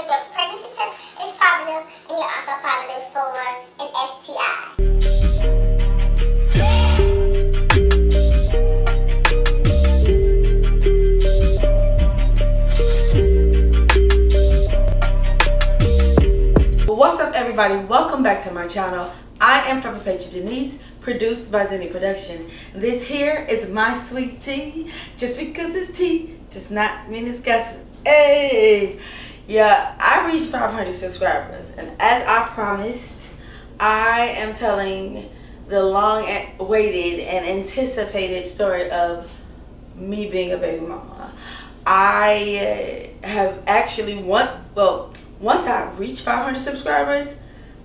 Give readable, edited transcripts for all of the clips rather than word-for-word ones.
if your pregnancy test is positive and you're also positive for an STI. What's up, everybody? Welcome back to my channel. I am Forever Patra Denise, produced by Zenny Production. This here is my sweet tea. Just because it's tea does not mean it's gossip. Hey! Yeah, I reached 500 subscribers, and as I promised, I am telling the long-awaited and anticipated story of me being a baby mama. I have actually once I reached 500 subscribers,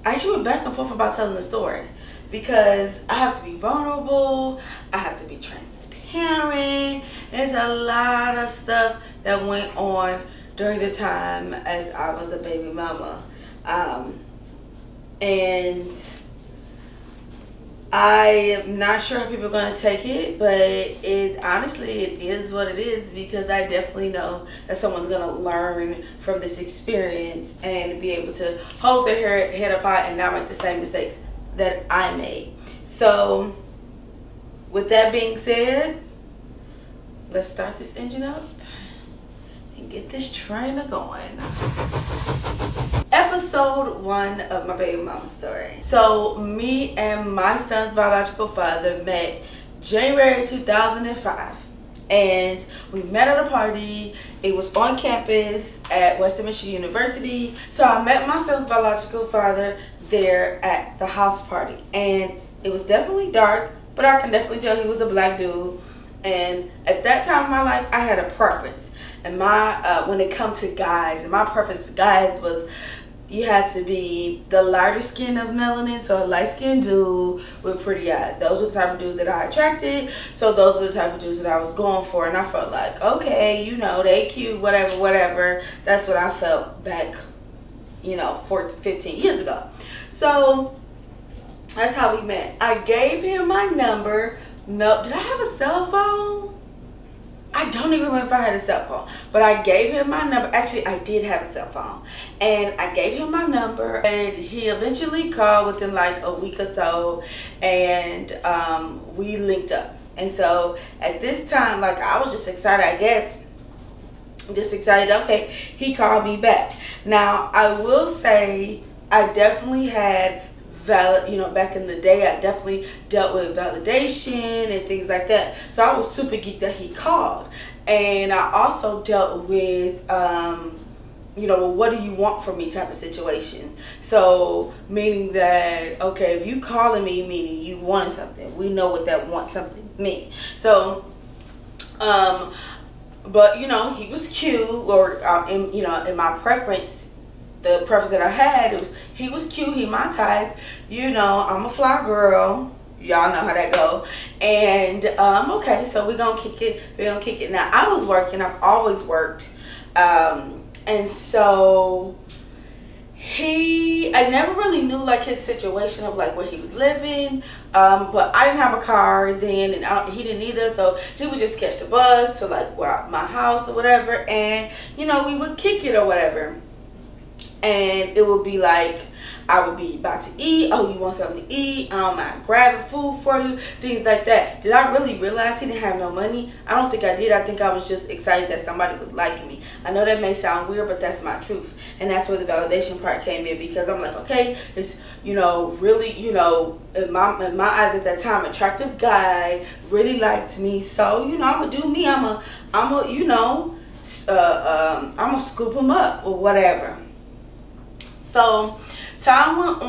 I actually went back and forth about telling the story because I have to be vulnerable, I have to be transparent. There's a lot of stuff that went on during the time as I was a baby mama. And I am not sure how people are going to take it, but honestly it is what it is, because I definitely know that someone's going to learn from this experience and be able to hold their head up high and not make the same mistakes that I made. So with that being said, let's start this engine up and get this train going. Episode 1 of my baby mama story. So me and my son's biological father met January 2005, and we met at a party. It was on campus at Western Michigan University. So I met my son's biological father there at the house party, and it was definitely dark, but I can definitely tell he was a black dude. And at that time in my life, I had a preference, and my when it come to guys, and my preference to guys was, you had to be the lighter skin of melanin, so a light-skinned dude with pretty eyes. Those were the type of dudes that I attracted, so those were the type of dudes that I was going for. And I felt like, okay, you know, they cute, whatever. That's what I felt back, you know, 15 years ago. So that's how we met. I gave him my number. No, did I have a cell phone? I don't even remember if I had a cell phone, but I gave him my number. Actually, I did have a cell phone, and I gave him my number, and he eventually called within like a week or so, and we linked up. And so at this time, like, I was just excited, I guess, just excited. Okay, he called me back. Now I will say, I definitely had back in the day, I definitely dealt with validation and things like that. So I was super geeked that he called. And I also dealt with, well, what do you want from me type of situation. So meaning that, okay, if you calling me, meaning you wanted something. We know what that want something means. So, but, you know, he was cute, or, in my preference, the preference that I had, he was cute, he my type, you know, I'm a fly girl, y'all know how that go. And okay, so we're gonna kick it. Now I was working, I've always worked, and so I never really knew like his situation of like where he was living, but I didn't have a car then, and he didn't either, so he would just catch the bus to like my house or whatever, and you know, we would kick it or whatever. And it would be like, I would be about to eat. Oh, you want something to eat? I don't mind grabbing food for you. Things like that. Did I really realize he didn't have no money? I don't think I did. I think I was just excited that somebody was liking me. I know that may sound weird, but that's my truth. And that's where the validation part came in, because I'm like, okay, it's, you know, really, you know, in my eyes at that time, attractive guy, really liked me. So, you know, I'm going to do me. I'm you know, I'm going to scoop him up or whatever. So time went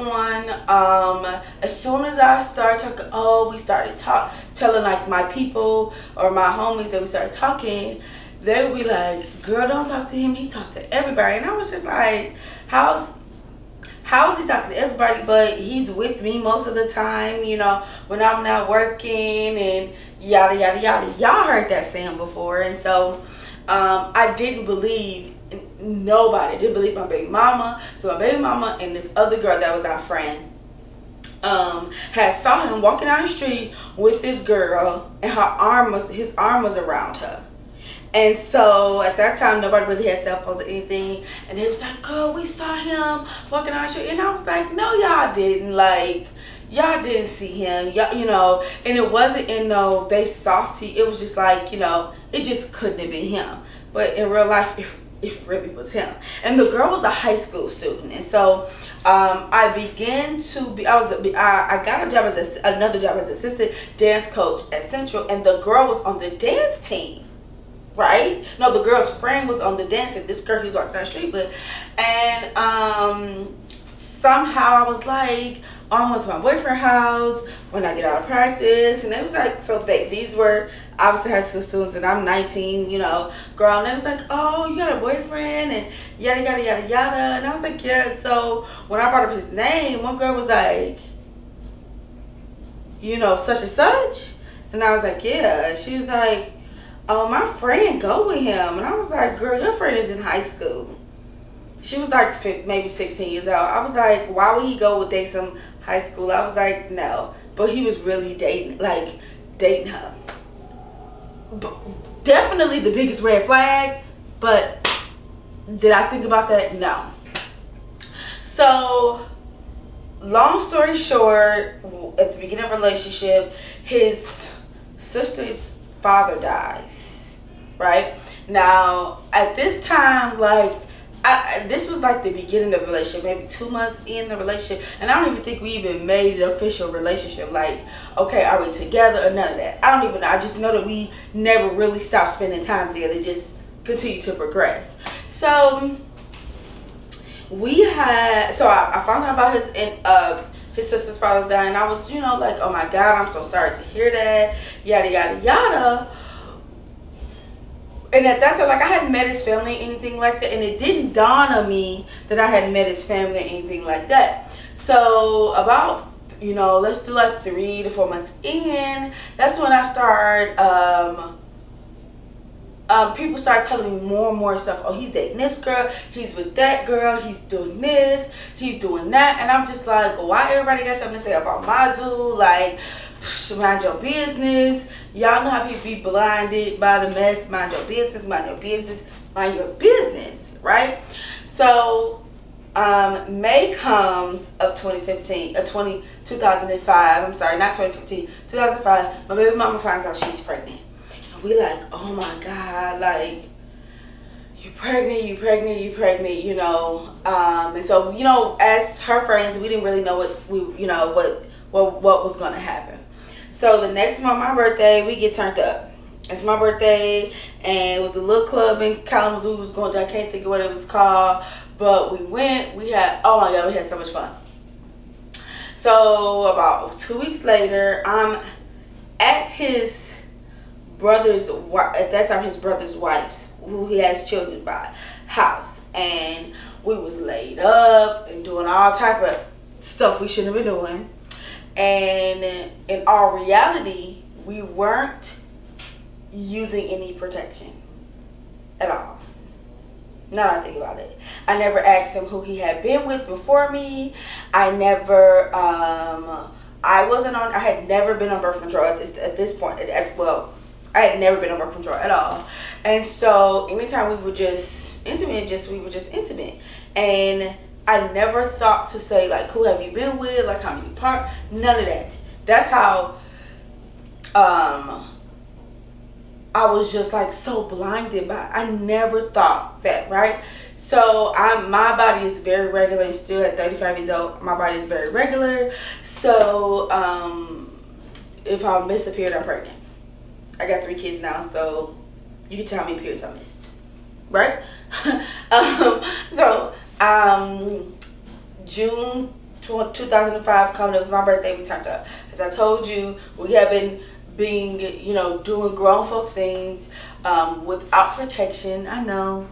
on. As soon as I started talking, we started telling like my people or my homies that we started talking, they would be like, girl, don't talk to him, he talked to everybody. And I was just like, how is he talking to everybody, but he's with me most of the time, you know, when I'm not working, and yada yada yada. Y'all heard that saying before. And so I didn't believe, nobody didn't believe my baby mama. So my baby mama and this other girl that was our friend had saw him walking down the street with this girl, and his arm was around her. And so at that time, nobody really had cell phones or anything. And they was like, girl, we saw him walking on the street. And I was like, no, y'all didn't. Like, y'all didn't see him. Y'all, you know, and it wasn't in no, they salty. It was just like, you know, it just couldn't have been him. But in real life, it really was him. And the girl was a high school student. And so I began to be, I got a job as another job as assistant dance coach at Central. And the girl was on the dance team. Right? No, the girl's friend was on the dance team. This girl he was walking down the street with. And somehow I was like, I went to my boyfriend's house when I get out of practice. And they was like, so these were obviously high school students, and I'm 19, you know, girl. And they was like, oh, you got a boyfriend, and yada, yada, yada, yada. And I was like, yeah. So when I brought up his name, one girl was like, you know, such and such. And I was like, yeah. And she was like, oh, my friend go with him. And I was like, girl, your friend is in high school. She was like maybe 16 years old. I was like, why would he go with date some high school? I was like, no. But he was really dating her. But definitely the biggest red flag. But did I think about that? No. So, long story short, at the beginning of the relationship, his sister's father dies. Right? Now, at this time, like, this was like the beginning of the relationship, maybe 2 months in the relationship, and I don't even think we even made an official relationship. Like, okay, are we together or none of that? I don't even know. I just know that we never really stopped spending time together, just continue to progress. So I found out about his sister's father's dying, and I was, you know, like, oh my God, I'm so sorry to hear that, yada yada yada. And at that time, like, I hadn't met his family or anything like that. And it didn't dawn on me that I hadn't met his family or anything like that. So about, you know, let's do like 3 to 4 months in, that's when I started, people started telling me more and more stuff. Oh, he's dating this girl, he's with that girl, he's doing this, he's doing that. And I'm just like, why everybody got something to say about my dude? Like, mind your business. Y'all know how people be blinded by the mess. Mind your business, mind your business, mind your business, right? So May comes of 2005, I'm sorry, not 2015, 2005, my baby mama finds out she's pregnant. And we like, oh my God, like, you pregnant, you know. And so, you know, as her friends, we didn't really know what was gonna happen. So the next month, my birthday, we get turned up. It's my birthday, and it was a little club in Kalamazoo. We was going to, I can't think of what it was called, but we went. We had, oh my God, we had so much fun. So about 2 weeks later, I'm at his brother's, at that time his brother's wife, who he has children by, house, and we was laid up and doing all type of stuff we shouldn't have been doing. And in all reality, we weren't using any protection at all. Now that I think about it, I never asked him who he had been with before me. I never, I had never been on birth control at this point. Well, I had never been on birth control at all. And so anytime we were just intimate, we were just intimate. And I never thought to say, like, who have you been with, like, how many parts, none of that. That's how I was just, like, so blinded by it. I never thought that, right? So my body is very regular, and still at 35 years old, my body is very regular. So if I miss a period, I'm pregnant. I got 3 kids now, so you can tell how many periods I missed, right? June 2005, coming up was my birthday, we turned up. As I told you, we have been you know, doing grown folks things without protection. I know.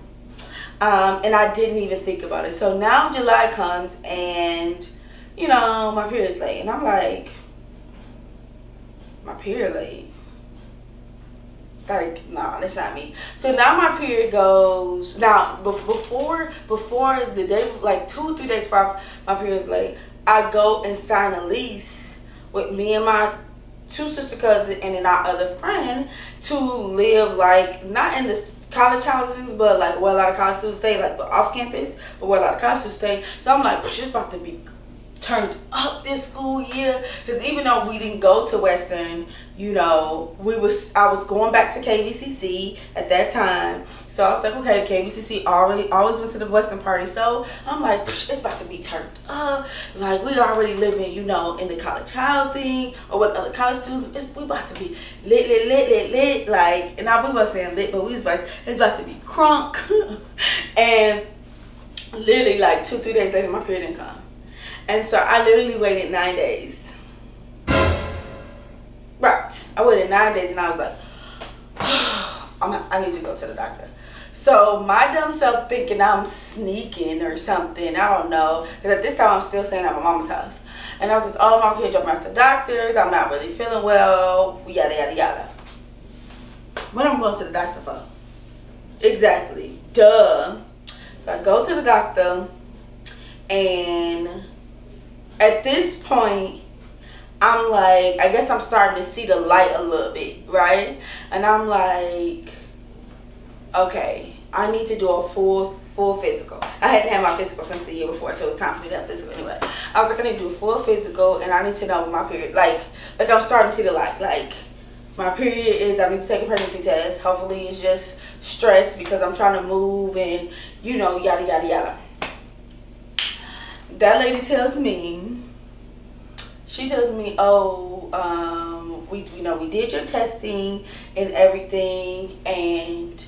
And I didn't even think about it. So now July comes, and, you know, my period's late. And I'm like, my period late? Like, no, that's not me. So now my period goes, now before the day, like 2 or 3 days before my period's late, I go and sign a lease with me and my two sister cousins and then our other friend to live like not in the college housings, but like where a lot of college students stay, like off campus, but where a lot of college students stay. So I'm like, it's about to be turned up this school year, because even though we didn't go to Western, you know, I was going back to KVCC at that time. So I was like, okay, KVCC always went to the Western party. So I'm like, it's about to be turned up. Like, we already living, you know, in the college housing or with other college students. We about to be lit. Like, and we wasn't saying lit, but it's about to be crunk. And literally like 2-3 days later, my period didn't come. And so I literally waited 9 days. Right. I waited 9 days and I was like, I need to go to the doctor. So my dumb self thinking I'm sneaking or something, I don't know. Because at this time I'm still staying at my mama's house. And I was like, oh, my kid dropped me off to the doctors. I'm not really feeling well. Yada, yada, yada. What am I going to the doctor for? Exactly. Duh. So I go to the doctor, and at this point, I'm like, I guess I'm starting to see the light a little bit, right? And I'm like, okay, I need to do a full physical. I hadn't had my physical since the year before, so it's time for me to have physical anyway. I was like, I need to do a full physical, and I need to know my period. Like I'm starting to see the light. Like, my period is, I need to take a pregnancy test. Hopefully it's just stress because I'm trying to move and, you know, yada, yada, yada. That lady tells me, oh, we did your testing and everything, and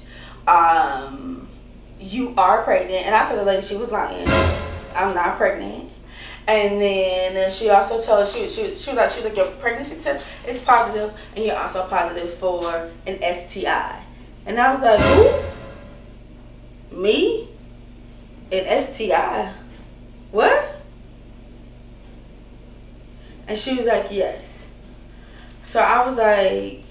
you are pregnant. And I told the lady she was lying. I'm not pregnant. And then she also told, she was like, your pregnancy test is positive, and you're also positive for an STI. And I was like, who? Me? An STI? What? And she was like, yes. So I was like,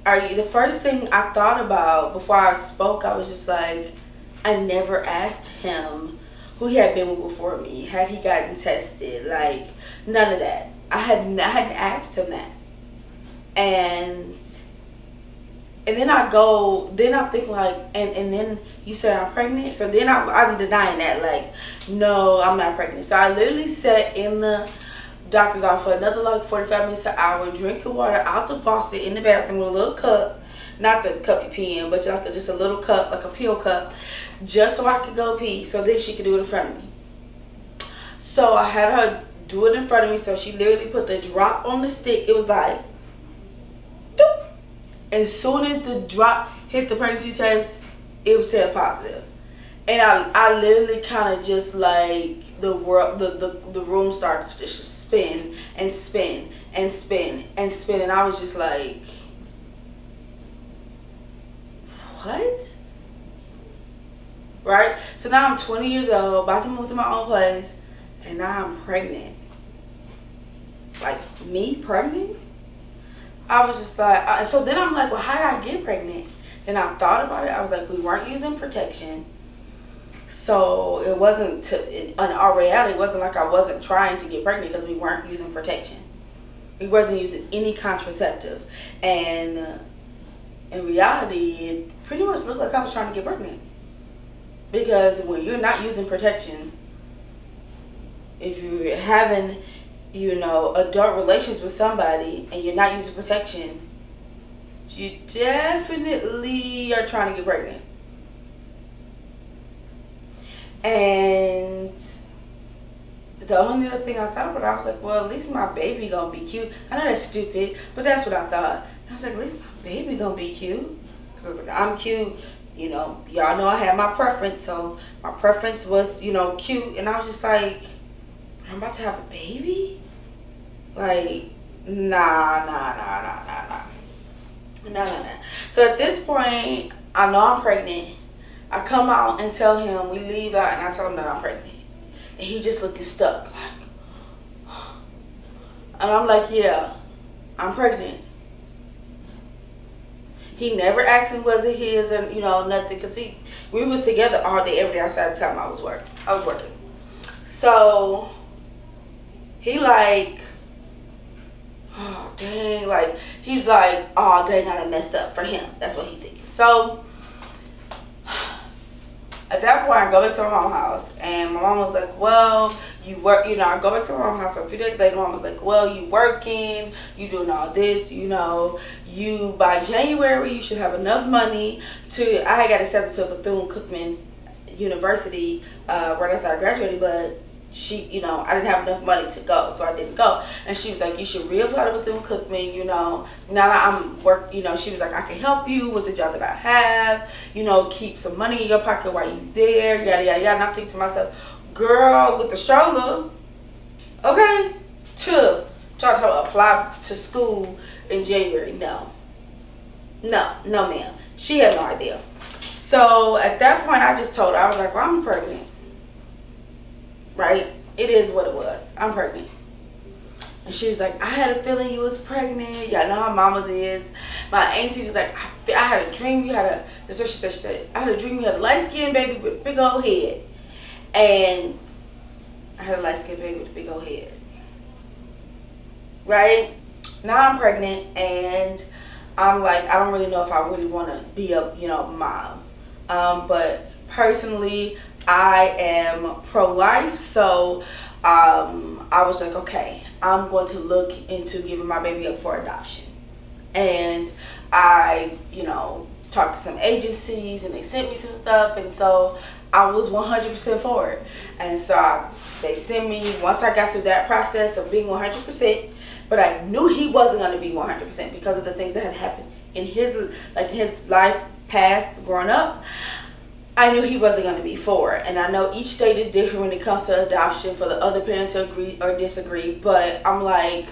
the first thing I thought about before I spoke, I was just like, I never asked him who he had been with before me. Had he gotten tested? Like, none of that. I hadn't asked him that. And then I think like, and then you said I'm pregnant. So then I'm denying that. Like, no, I'm not pregnant. So I literally sat in the doctor's office for another like 45 minutes to an hour, drinking water out the faucet in the bathroom with a little cup. Not the cup you pee in, but just a little cup, like a pill cup, just so I could go pee, so then she could do it in front of me. So I had her do it in front of me, so she literally put the drop on the stick. It was like, doop. As soon as the drop hit the pregnancy test, it was said positive. And I literally kind of just like, the room started to just spin and spin and spin and spin. And I was just like, what? Right? So now I'm 20 years old, about to move to my own place, and now I'm pregnant. Like, me pregnant? I was just like, so then I'm like, well, how did I get pregnant? And I thought about it. I was like, we weren't using protection. So it wasn't, in our reality, it wasn't like I wasn't trying to get pregnant because we weren't using protection. We wasn't using any contraceptive. And in reality, it pretty much looked like I was trying to get pregnant. Because when you're not using protection, if you're having, you know, adult relations with somebody and you're not using protection, you definitely are trying to get pregnant. And the only other thing I thought about, I was like, well, at least my baby gonna be cute. I know that's stupid, but that's what I thought. I was like, at least my baby gonna be cute. Because I was like, I'm cute. You know, y'all know I had my preference. So my preference was, you know, cute. And I was just like, I'm about to have a baby? Like, nah. So at this point, I know I'm pregnant. I come out and tell him, we leave out, and I tell him that I'm pregnant. And he just looking stuck, like, and I'm like, yeah, I'm pregnant. He never asked me was it his or, you know, nothing, because we was together all day, every day outside the time I was working. So he like, oh dang, like he's like, oh dang, I done messed up for him. That's what he thinking. So at that point, I go back to my mom's house, and my mom was like, well, you work, you know, I go back to my mom's house. So a few days later, my mom was like, well, you working, you doing all this, you know, you, by January, you should have enough money to, I had got accepted to Bethune-Cookman University right after I graduated, but she, you know, I didn't have enough money to go, so I didn't go. And she was like, you should reapply to Bethune-Cookman, you know, now that I'm work, you know, she was like, I can help you with the job that I have, you know, keep some money in your pocket while you there, yada yada yada. And I'm thinking to myself, girl, with the stroller, okay, try to apply to school in January. No, ma'am. She had no idea. So at that point, I just told her, I was like, well, I'm pregnant. Right? It is what it was. I'm pregnant. And she was like, I had a feeling you was pregnant. Y'all know how mamas is. My auntie was like, I had a dream you had a, that's what she said. I had a dream you had a light-skinned baby with a big old head. And I had a light-skinned baby with a big old head. Right? Now I'm pregnant, and I'm like, I don't really know if I really want to be a, you know, mom. But personally, I am pro-life, so I was like, okay, I'm going to look into giving my baby up for adoption. And I, you know, talked to some agencies, and they sent me some stuff, and so I was 100% for it. And so they sent me, once I got through that process of being 100%, but I knew he wasn't going to be 100% because of the things that had happened in his, like, his life past growing up. I knew he wasn't going to be for it. And I know each state is different when it comes to adoption for the other parent to agree or disagree. But I'm like,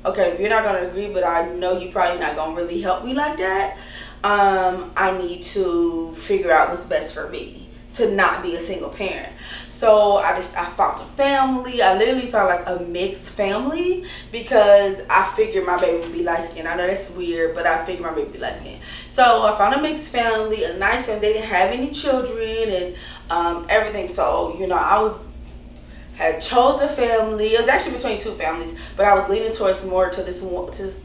okay, if you're not going to agree, but I know you're probably not going to really help me like that, I need to figure out what's best for me to not be a single parent. So I found a family. I literally found like a mixed family because I figured my baby would be light skinned. I know that's weird, but I figured my baby would be light skinned. So I found a mixed family, a nice family. They didn't have any children and everything. So, you know, had chose a family. It was actually between two families, but I was leaning towards more to this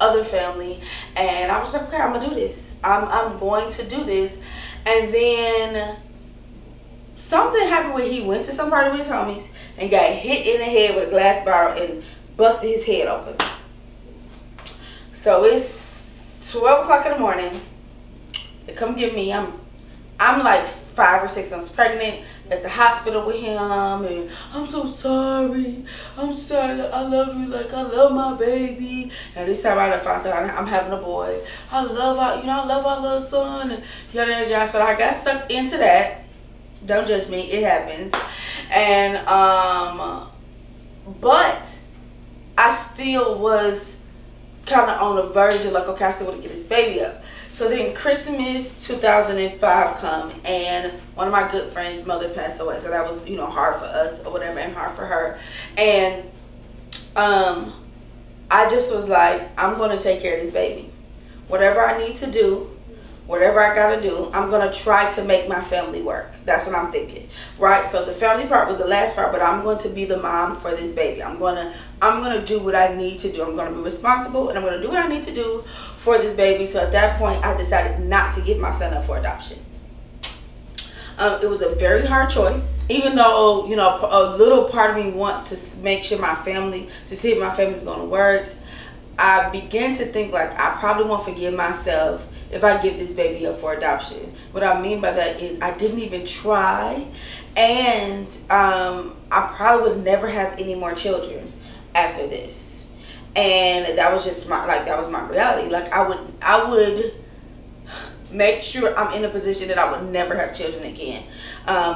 other family. And I was like, okay, I'm gonna do this. I'm going to do this. And then something happened when he went to some party with his homies and got hit in the head with a glass bottle and busted his head open. So it's 12 o'clock in the morning. They come get me. I'm like 5 or 6 months pregnant at the hospital with him, and I'm so sorry. I'm sorry. I love you like I love my baby. And this time I found out I'm having a boy. I love our little son. And yada yada yada. So I got sucked into that. Don't judge me, it happens. And but I still was kind of on the verge of like, okay, I still want to get this baby up. So then Christmas 2005 come, and one of my good friends' mother passed away, so that was, you know, hard for us or whatever, and hard for her. And I just was like, I'm going to take care of this baby. Whatever I need to do, whatever I gotta do, I'm gonna try to make my family work. That's what I'm thinking, right? So the family part was the last part, but I'm going to be the mom for this baby. I'm gonna do what I need to do. I'm gonna be responsible, and I'm gonna do what I need to do for this baby. So at that point, I decided not to give my son up for adoption. It was a very hard choice, even though, you know, a little part of me wants to make sure my family, to see if my family's gonna work. I began to think like I probably won't forgive myself if I give this baby up for adoption. What I mean by that is I didn't even try, and I probably would never have any more children after this. And that was just that was my reality. Like I would make sure I'm in a position that I would never have children again,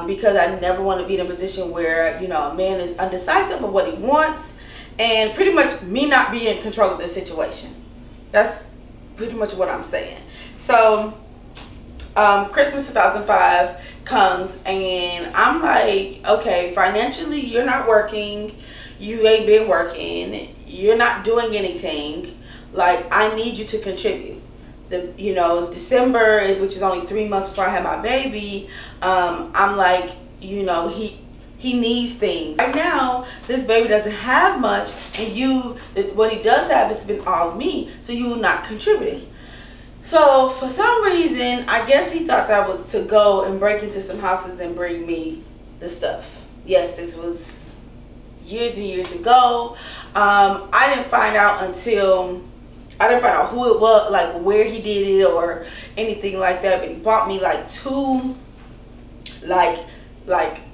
because I never want to be in a position where, you know, a man is undecisive of what he wants, and pretty much me not be in control of the situation. That's pretty much what I'm saying. So Christmas 2005 comes, and I'm like, okay, financially you're not working, you ain't been working, you're not doing anything, like I need you to contribute. You know, December, which is only 3 months before I had my baby, I'm like, you know, he he needs things. Right now, this baby doesn't have much, and what he does have has been all of me, so you not contributing. So for some reason, I guess he thought that was to go and break into some houses and bring me the stuff. Yes, this was years and years ago. I didn't find out who it was, like where he did it or anything like that. But he bought me like 2, like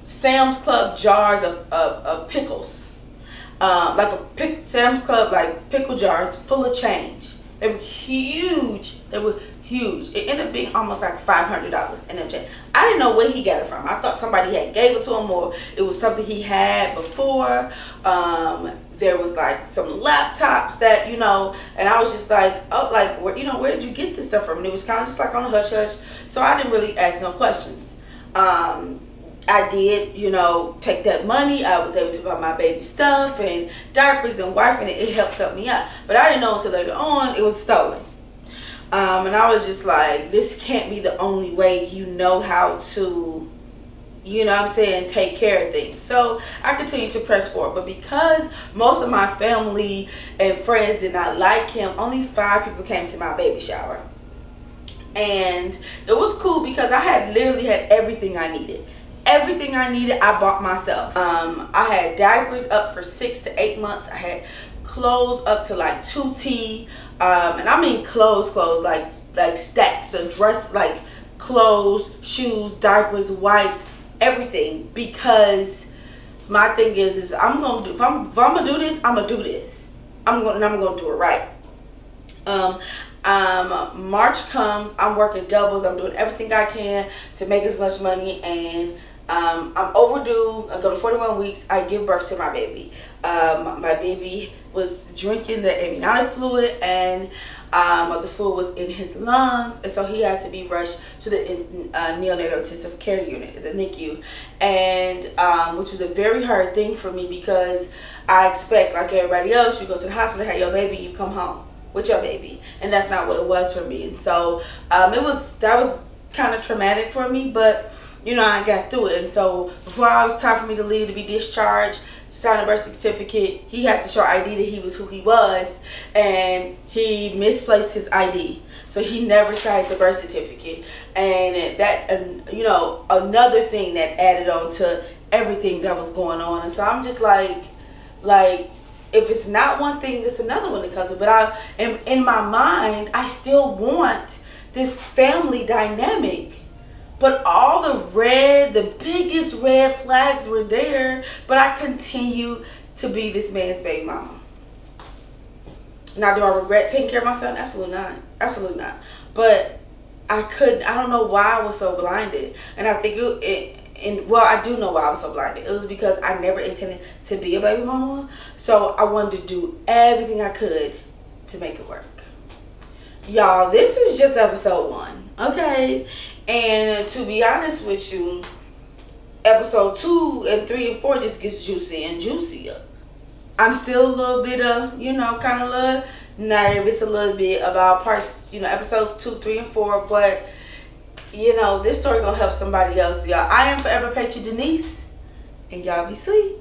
Sam's Club jars of pickles, Sam's Club like pickle jars full of change. They were huge. They were huge. It ended up being almost like $500 in them change. I didn't know where he got it from. I thought somebody had gave it to him, or it was something he had before. There was like some laptops that, you know, and I was just like, oh, like, where did you get this stuff from? And it was kind of just like on a hush hush. So I didn't really ask no questions. I did, you know, take that money. I was able to buy my baby stuff and diapers and wiping it. It helped me out. But I didn't know until later on it was stolen. And I was just like, this can't be the only way you know how to, you know what I'm saying, take care of things. So I continued to press forward. But because most of my family and friends did not like him, only 5 people came to my baby shower. And it was cool because I had literally had everything I needed. Everything I needed, I bought myself. I had diapers up for 6 to 8 months. I had clothes up to like 2T. And I mean clothes, like stacks of dress, like clothes, shoes, diapers, wipes, everything. Because my thing is I'm gonna do, if I'm gonna do this, I'm gonna do this. I'm gonna do it right. March comes, I'm working doubles. I'm doing everything I can to make as much money, and I'm overdue. I go to 41 weeks. I give birth to my baby. My baby was drinking the amniotic fluid, and the fluid was in his lungs, and so he had to be rushed to the neonatal intensive care unit, the NICU, and which was a very hard thing for me because I expect, like everybody else, you go to the hospital, have your baby, you come home with your baby, and that's not what it was for me. And so that was kind of traumatic for me, but you know, I got through it. And so before it was time for me to leave to be discharged, to sign a birth certificate, he had to show ID that he was who he was, and he misplaced his ID, so he never signed the birth certificate. And that, you know, another thing that added on to everything that was going on. And so I'm just like if it's not one thing, it's another one that comes up. But I am, in my mind, I still want this family dynamic. But all the biggest red flags were there. But I continue to be this man's baby mama. Now, do I regret taking care of my son? Absolutely not. Absolutely not. But I don't know why I was so blinded. And I think well, I do know why I was so blinded. It was because I never intended to be a baby mama. So I wanted to do everything I could to make it work. Y'all, this is just episode 1, okay? And to be honest with you, episode 2 and 3 and 4 just gets juicy and juicier. I'm still a little bit of, you know, kind of a little nervous a little bit about parts, you know, episodes 2, 3, and 4, but you know, this story gonna help somebody else, y'all. I am Forever Patra Denise, and y'all be sweet.